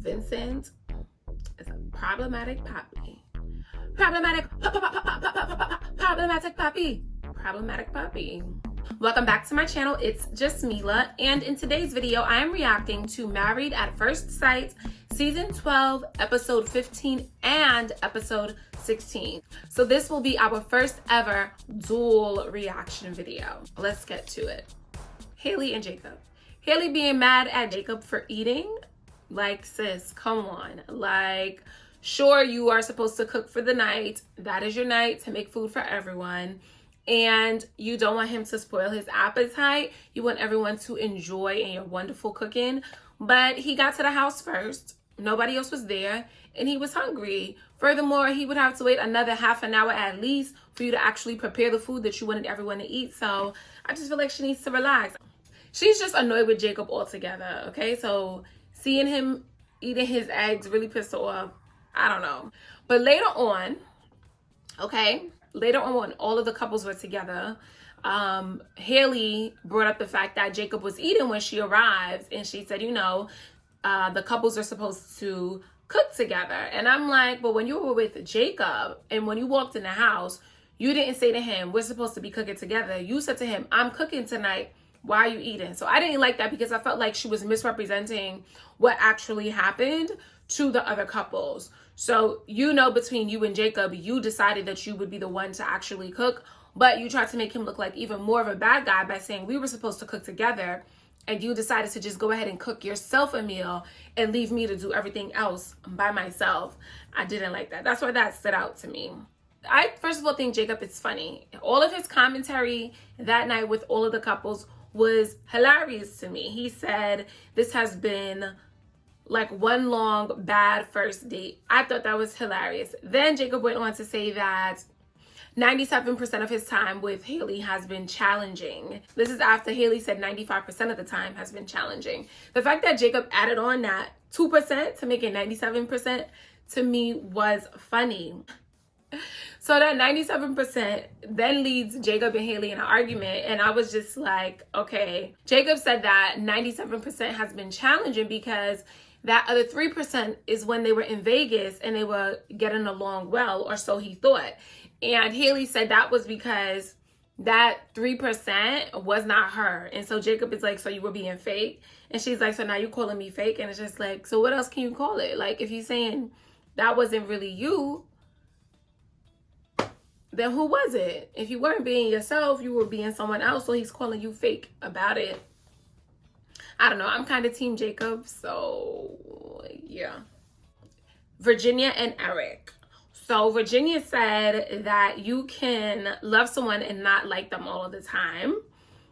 Vincent is a problematic Papi. Problematic Papi. Problematic Papi. Welcome back to my channel. It's JusMeLah, and in today's video, I am reacting to Married at First Sight, Season 12, Episode 15, and Episode 16. So this will be our first ever dual reaction video. Let's get to it. Haley and Jacob. Haley being mad at Jacob for eating. Like, sis, come on. Like, sure, you are supposed to cook for the night. That is your night to make food for everyone. And you don't want him to spoil his appetite. You want everyone to enjoy in your wonderful cooking. But he got to the house first. Nobody else was there. And he was hungry. Furthermore, he would have to wait another half an hour at least for you to actually prepare the food that you wanted everyone to eat. So I just feel like she needs to relax. She's just annoyed with Jacob altogether, okay? So seeing him eating his eggs really pissed her off. I don't know. But later on, okay, later on when all of the couples were together, Haley brought up the fact that Jacob was eating when she arrived. And she said, you know, the couples are supposed to cook together. And I'm like, but when you were with Jacob and when you walked in the house, you didn't say to him, we're supposed to be cooking together. You said to him, I'm cooking tonight. Why are you eating? So I didn't like that because I felt like she was misrepresenting what actually happened to the other couples. So, you know, between you and Jacob, you decided that you would be the one to actually cook, but you tried to make him look like even more of a bad guy by saying we were supposed to cook together, and you decided to just go ahead and cook yourself a meal and leave me to do everything else by myself. I didn't like that. That's why that stood out to me. I, first of all, think Jacob is funny. All of his commentary that night with all of the couples was hilarious to me. He said, this has been like one long bad first date. I thought that was hilarious. Then Jacob went on to say that 97% of his time with Haley has been challenging. This is after Haley said 95% of the time has been challenging. The fact that Jacob added on that 2% to make it 97% to me was funny. So that 97% then leads Jacob and Haley in an argument. And I was just like, okay. Jacob said that 97% has been challenging because that other 3% is when they were in Vegas and they were getting along well, or so he thought. And Haley said that was because that 3% was not her. And so Jacob is like, so you were being fake? And she's like, so now you're calling me fake? And it's just like, so what else can you call it? Like, if you're saying that wasn't really you, then who was it? If you weren't being yourself, you were being someone else, so he's calling you fake about it. I don't know. I'm kind of team Jacob, so yeah. Virginia and Eric. So Virginia said that you can love someone and not like them all of the time,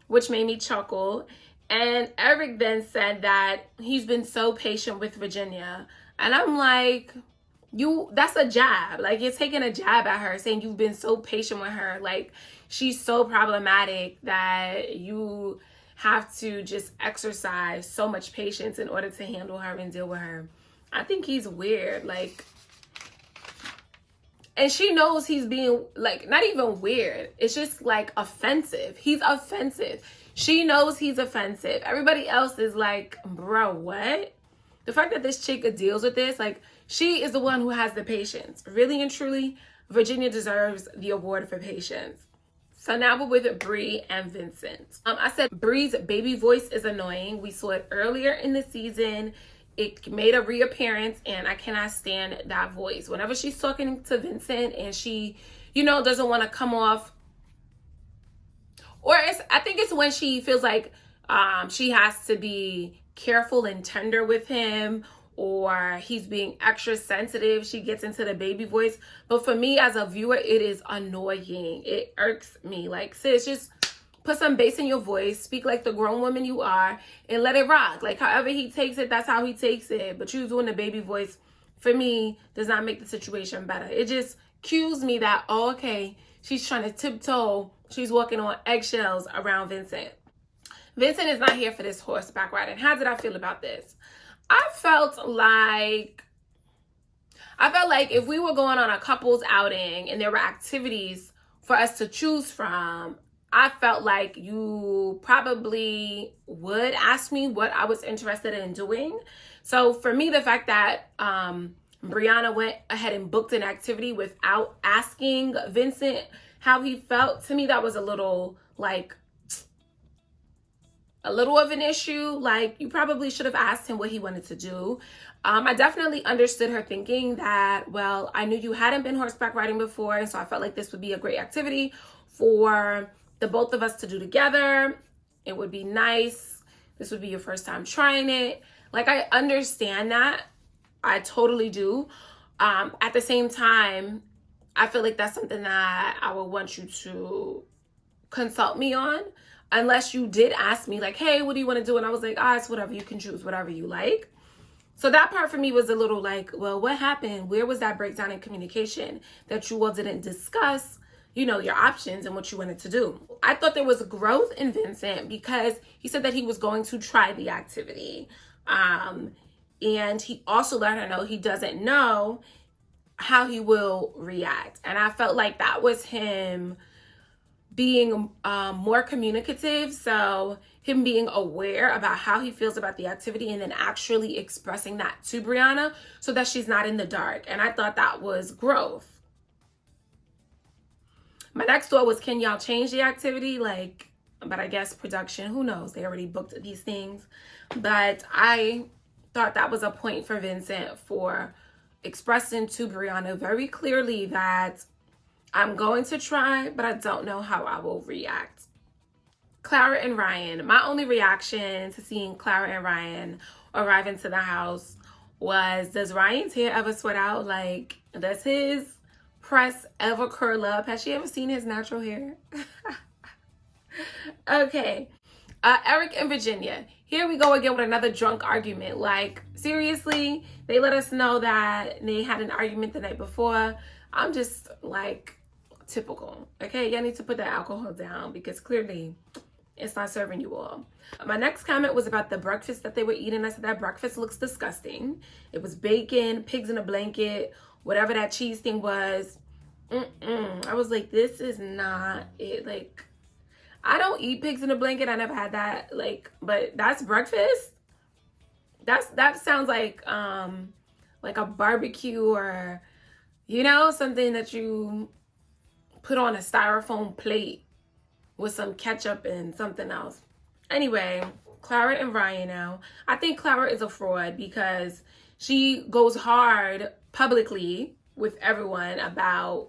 which made me chuckle. And Eric then said that he's been so patient with Virginia. And I'm like, that's a jab. Like, you're taking a jab at her, saying you've been so patient with her. Like, she's so problematic that you have to just exercise so much patience in order to handle her and deal with her. I think he's weird. Like, and she knows he's being, like, not even weird. It's just, like, offensive. He's offensive. She knows he's offensive. Everybody else is like, bro, what? The fact that this chick deals with this, like, she is the one who has the patience. Really and truly, Virginia deserves the award for patience. So now we're with Brie and Vincent. I said Brie's baby voice is annoying. We saw it earlier in the season. It made a reappearance, and I cannot stand that voice. Whenever she's talking to Vincent and she, you know, doesn't want to come off, or I think it's when she feels like she has to be careful and tender with him, or he's being extra sensitive, she gets into the baby voice. But for me as a viewer, it is annoying. It irks me. Like, sis, just put some bass in your voice, speak like the grown woman you are, and let it rock. Like, however he takes it, that's how he takes it. But you doing the baby voice, for me, does not make the situation better. It just cues me that, oh, okay, she's trying to tiptoe. She's walking on eggshells around Vincent. Vincent is not here for this horseback riding. How did I feel about this? I felt like if we were going on a couples outing and there were activities for us to choose from, I felt like you probably would ask me what I was interested in doing. So for me, the fact that Brianna went ahead and booked an activity without asking Vincent how he felt, to me, that was a little of an issue. Like, you probably should have asked him what he wanted to do. I definitely understood her thinking that, well, I knew you hadn't been horseback riding before, and so I felt like this would be a great activity for the both of us to do together. It would be nice. This would be your first time trying it. Like, I understand that. I totally do. At the same time, I feel like that's something that I would want you to consult me on, unless you did ask me like, hey, what do you want to do? And I was like, it's whatever, you can choose whatever you like. So that part for me was a little like, well, what happened? Where was that breakdown in communication that you all didn't discuss, your options and what you wanted to do? I thought there was growth in Vincent because he said that he was going to try the activity. And he also let her know he doesn't know how he will react. And I felt like that was him being more communicative. So him being aware about how he feels about the activity and then actually expressing that to Brianna so that she's not in the dark. And I thought that was growth. My next thought was, can y'all change the activity? But I guess production, who knows? They already booked these things. But I thought that was a point for Vincent for expressing to Brianna very clearly that I'm going to try, but I don't know how I will react. Clara and Ryan. My only reaction to seeing Clara and Ryan arrive into the house was, does Ryan's hair ever sweat out? Like, does his press ever curl up? Has she ever seen his natural hair? Okay. Eric and Virginia. Here we go again with another drunk argument. Like, seriously, they let us know that they had an argument the night before. I'm just like, typical. Okay, y'all need to put that alcohol down because clearly it's not serving you all. My next comment was about the breakfast that they were eating. I said that breakfast looks disgusting. It was bacon, pigs in a blanket, whatever that cheese thing was. I was like, this is not it. Like, I don't eat pigs in a blanket. I never had that. But that's breakfast. That sounds like a barbecue or something that you put on a styrofoam plate with some ketchup and something else. Anyway, Clara and Ryan now. I think Clara is a fraud because she goes hard publicly with everyone about,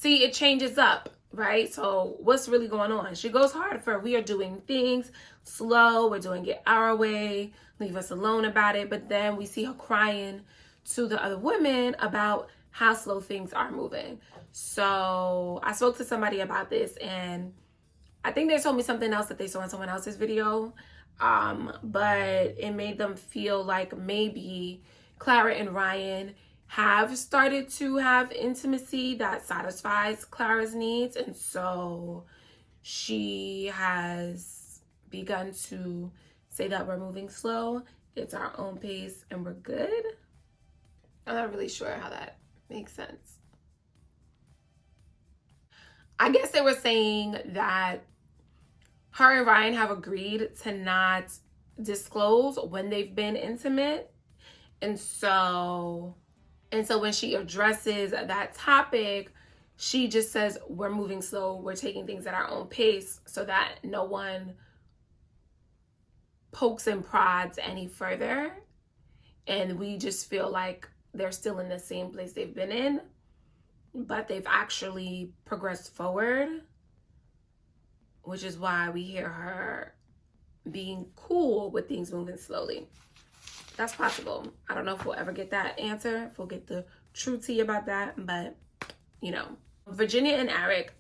it changes up. Right? So what's really going on? She goes hard for, we are doing things slow. We're doing it our way. Leave us alone about it. But then we see her crying to the other women about how slow things are moving. So I spoke to somebody about this and I think they told me something else that they saw in someone else's video. But it made them feel like maybe Clara and Ryan have started to have intimacy that satisfies Clara's needs. And so she has begun to say that we're moving slow. It's our own pace and we're good. I'm not really sure how that makes sense. I guess they were saying that her and Ryan have agreed to not disclose when they've been intimate. And so when she addresses that topic, she just says, we're moving slow, we're taking things at our own pace so that no one pokes and prods any further. And we just feel like they're still in the same place they've been in, but they've actually progressed forward, which is why we hear her being cool with things moving slowly. That's possible. I don't know if we'll ever get that answer, if we'll get the true tea about that, but Virginia and Eric,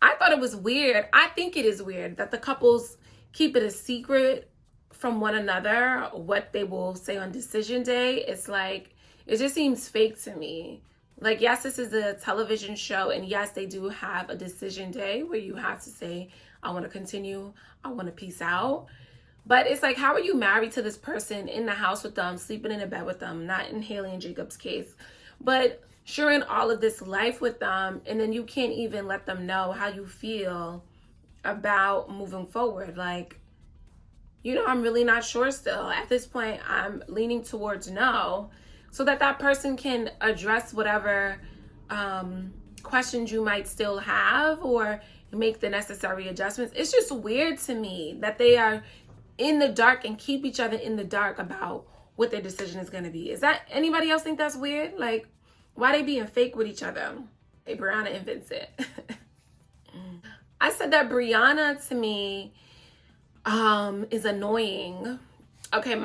I thought it was weird. I think it is weird that the couples keep it a secret from one another what they will say on decision day. It's like, it just seems fake to me. Like, yes, this is a television show, and yes, they do have a decision day where you have to say, I want to continue, I want to peace out. But it's like, how are you married to this person, in the house with them, sleeping in a bed with them, not in Haley and Jacob's case, but sharing all of this life with them, and then you can't even let them know how you feel about moving forward? Like, you know, I'm really not sure still. At this point, I'm leaning towards no, so that that person can address whatever questions you might still have or make the necessary adjustments. It's just weird to me that they are in the dark and keep each other in the dark about what their decision is going to be. Is that, anybody else think that's weird? Like, why they being fake with each other? Hey, Brianna and Vincent. I said that Brianna to me is annoying. Okay,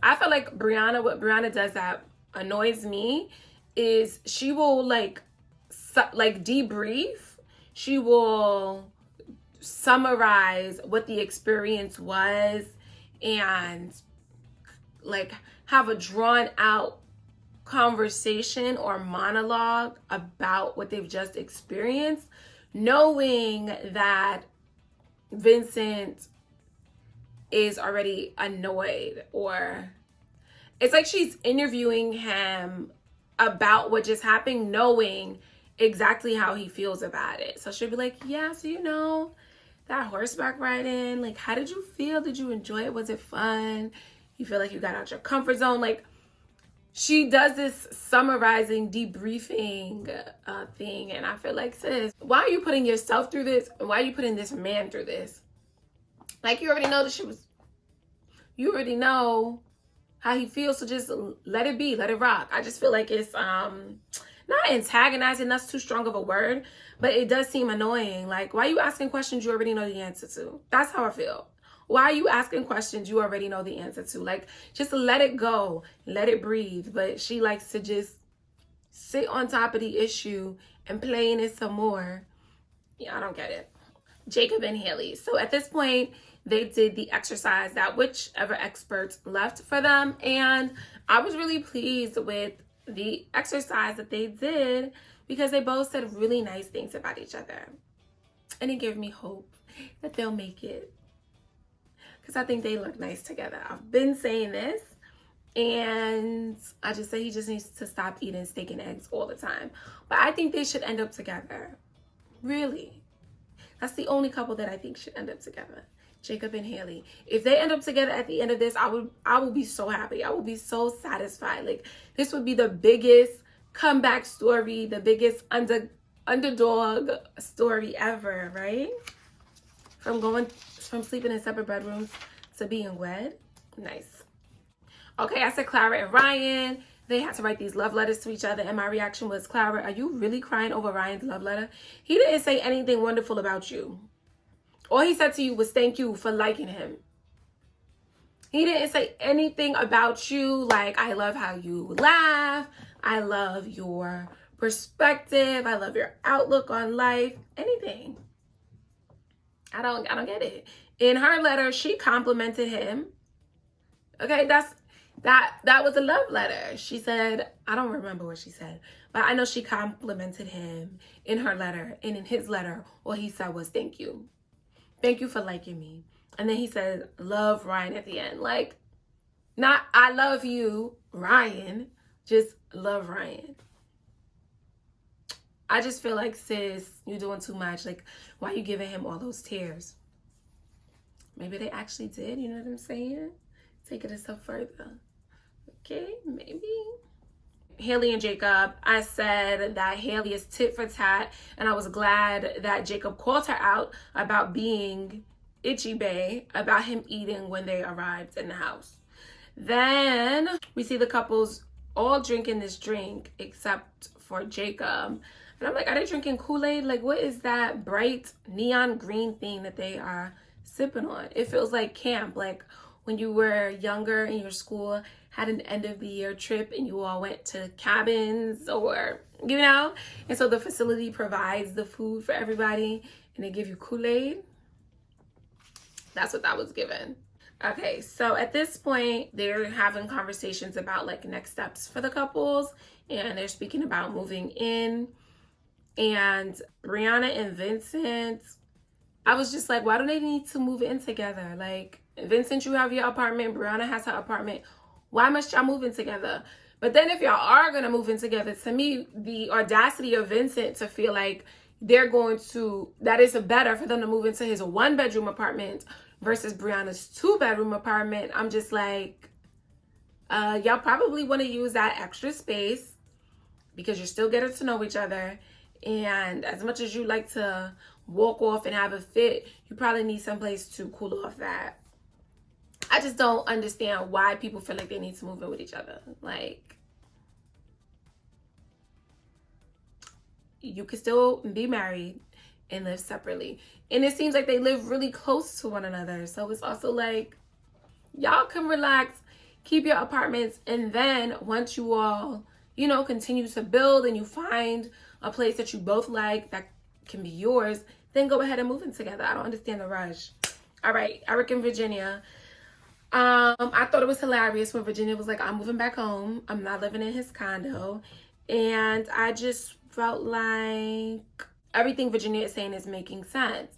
I feel like Brianna, what Brianna does that annoys me is she will like debrief. She will summarize what the experience was and like have a drawn out conversation or monologue about what they've just experienced, knowing that Vincent is already annoyed, or it's like she's interviewing him about what just happened, knowing exactly how he feels about it. So she'll be like, yeah, so you know, that horseback riding, like, how did you feel? Did you enjoy it? Was it fun? You feel like you got out your comfort zone? Like, she does this summarizing, debriefing thing. And I feel like, sis, why are you putting yourself through this? Why are you putting this man through this? Like, you already know you already know how he feels. So just let it be, let it rock. I just feel like it's, not antagonizing, that's too strong of a word, but it does seem annoying. Like, why are you asking questions you already know the answer to? That's how I feel. Why are you asking questions you already know the answer to? Like, just let it go, let it breathe. But she likes to just sit on top of the issue and play in it some more. Yeah, I don't get it. Jacob and Haley. So at this point, they did the exercise that whichever experts left for them. And I was really pleased with the exercise that they did because they both said really nice things about each other. And it gave me hope that they'll make it, because I think they look nice together. I've been saying this, and I just say he just needs to stop eating steak and eggs all the time. But I think they should end up together. Really. That's the only couple that I think should end up together. Jacob and Haley. If they end up together at the end of this, I will be so happy. I will be so satisfied. Like, this would be the biggest comeback story, the biggest underdog story ever, right? From sleeping in separate bedrooms to being wed. Nice. Okay, I said Clara and Ryan. They had to write these love letters to each other, and my reaction was, Clara, are you really crying over Ryan's love letter? He didn't say anything wonderful about you. All he said to you was thank you for liking him. He didn't say anything about you like, I love how you laugh, I love your perspective, I love your outlook on life, anything. I don't get it. In her letter, she complimented him. Okay, that was a love letter. She said, I don't remember what she said, but I know she complimented him in her letter, and in his letter, all he said was thank you. Thank you for liking me. And then he said, love Ryan at the end. Like, not I love you, Ryan. Just love Ryan. I just feel like, sis, you're doing too much. Like, why are you giving him all those tears? Maybe they actually did. You know what I'm saying? Take it a step further. Okay, maybe. Haley and Jacob, I said that Haley is tit for tat, and I was glad that Jacob called her out about being itchy bae, about him eating when they arrived in the house. Then we see the couples all drinking this drink except for Jacob. And I'm like, are they drinking Kool-Aid? Like, what is that bright neon green thing that they are sipping on? It feels like camp, like when you were younger in your school, had an end of the year trip and you all went to cabins, or, you know, and so the facility provides the food for everybody and they give you Kool-Aid. That's what that was given. Okay, so at this point, they're having conversations about like next steps for the couples, and they're speaking about moving in. And Brianna and Vincent, I was just like, why do they need to move in together? Like, Vincent, you have your apartment, Brianna has her apartment. Why must y'all move in together? But then if y'all are gonna move in together, to me, the audacity of Vincent to feel like that is better for them to move into his 1-bedroom apartment versus Brianna's 2-bedroom apartment, I'm just like, y'all probably want to use that extra space because you're still getting to know each other. And as much as you like to walk off and have a fit, you probably need someplace to cool off that. I just don't understand why people feel like they need to move in with each other. Like, you could still be married and live separately. And it seems like they live really close to one another. So it's also like, y'all can relax, keep your apartments, and then once you all, you know, continue to build and you find a place that you both like that can be yours, then go ahead and move in together. I don't understand the rush. All right, Eric and Virginia. I thought it was hilarious when Virginia was like, I'm moving back home. I'm not living in his condo. And I just felt like everything Virginia is saying is making sense.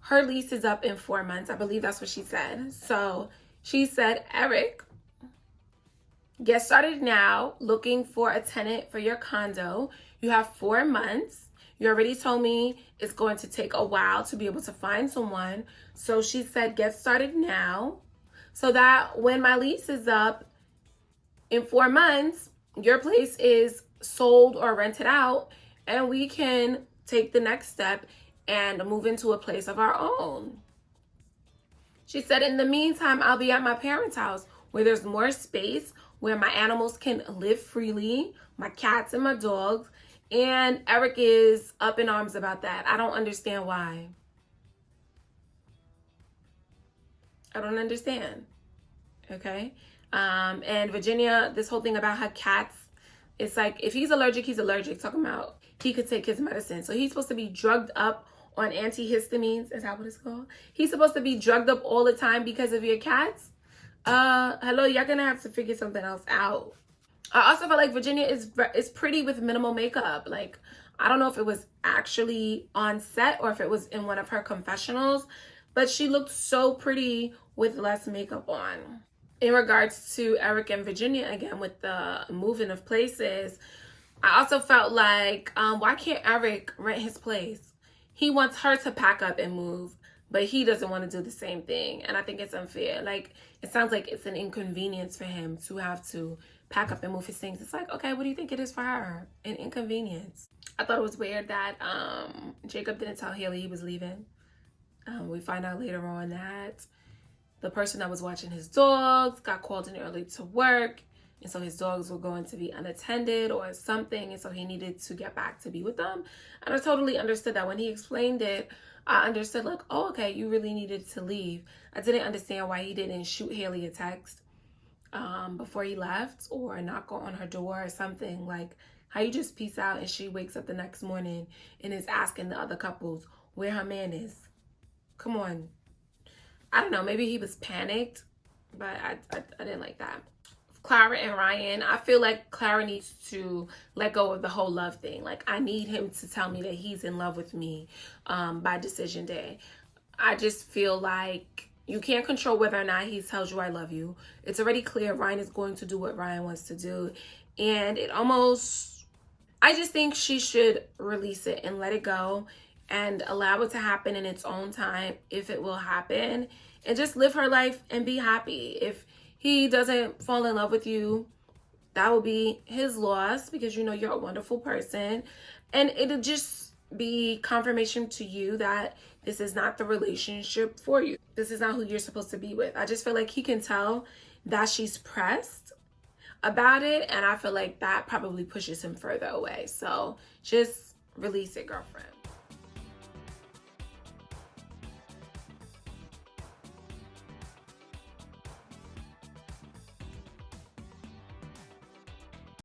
Her lease is up in 4 months. I believe that's what she said. So she said, Eric, get started now looking for a tenant for your condo. You have 4 months. You already told me it's going to take a while to be able to find someone. So she said, get started now so that when my lease is up in 4 months, your place is sold or rented out and we can take the next step and move into a place of our own. She said, in the meantime, I'll be at my parents' house where there's more space, where my animals can live freely, my cats and my dogs. And Eric is up in arms about that. I don't understand why. I don't understand. Okay? And Virginia, this whole thing about her cats, it's like, if he's allergic, he's allergic. Talking about he could take his medicine. So he's supposed to be drugged up on antihistamines. Is that what it's called? He's supposed to be drugged up all the time because of your cats? Hello, y'all gonna have to figure something else out. I also feel like Virginia is pretty with minimal makeup. Like, I don't know if it was actually on set or if it was in one of her confessionals, but she looked so pretty with less makeup on. In regards to Eric and Virginia, again, with the moving of places, I also felt like, why can't Eric rent his place? He wants her to pack up and move, but he doesn't want to do the same thing. And I think it's unfair. Like, it sounds like it's an inconvenience for him to have to pack up and move his things. It's like, okay, what do you think it is for her? An inconvenience. I thought it was weird that Jacob didn't tell Haley he was leaving. We find out later on that the person that was watching his dogs got called in early to work. And so his dogs were going to be unattended or something. And so he needed to get back to be with them. And I totally understood that. When he explained it, I understood, like, oh, okay, you really needed to leave. I didn't understand why he didn't shoot Haley a text before he left or knock on her door or something. Like, how you just peace out and she wakes up the next morning and is asking the other couples where her man is. Come on. I don't know. Maybe he was panicked, but I didn't like that. Clara and Ryan, I feel like Clara needs to let go of the whole love thing. Like, I need him to tell me that he's in love with me by decision day. I just feel like you can't control whether or not he tells you I love you. It's already clear Ryan is going to do what Ryan wants to do. And I just think she should release it and let it go and allow it to happen in its own time, if it will happen, and just live her life and be happy. If he doesn't fall in love with you, that will be his loss, because you know you're a wonderful person. And it'll just be confirmation to you that this is not the relationship for you. This is not who you're supposed to be with. I just feel like he can tell that she's pressed about it, and I feel like that probably pushes him further away. So just release it, girlfriend.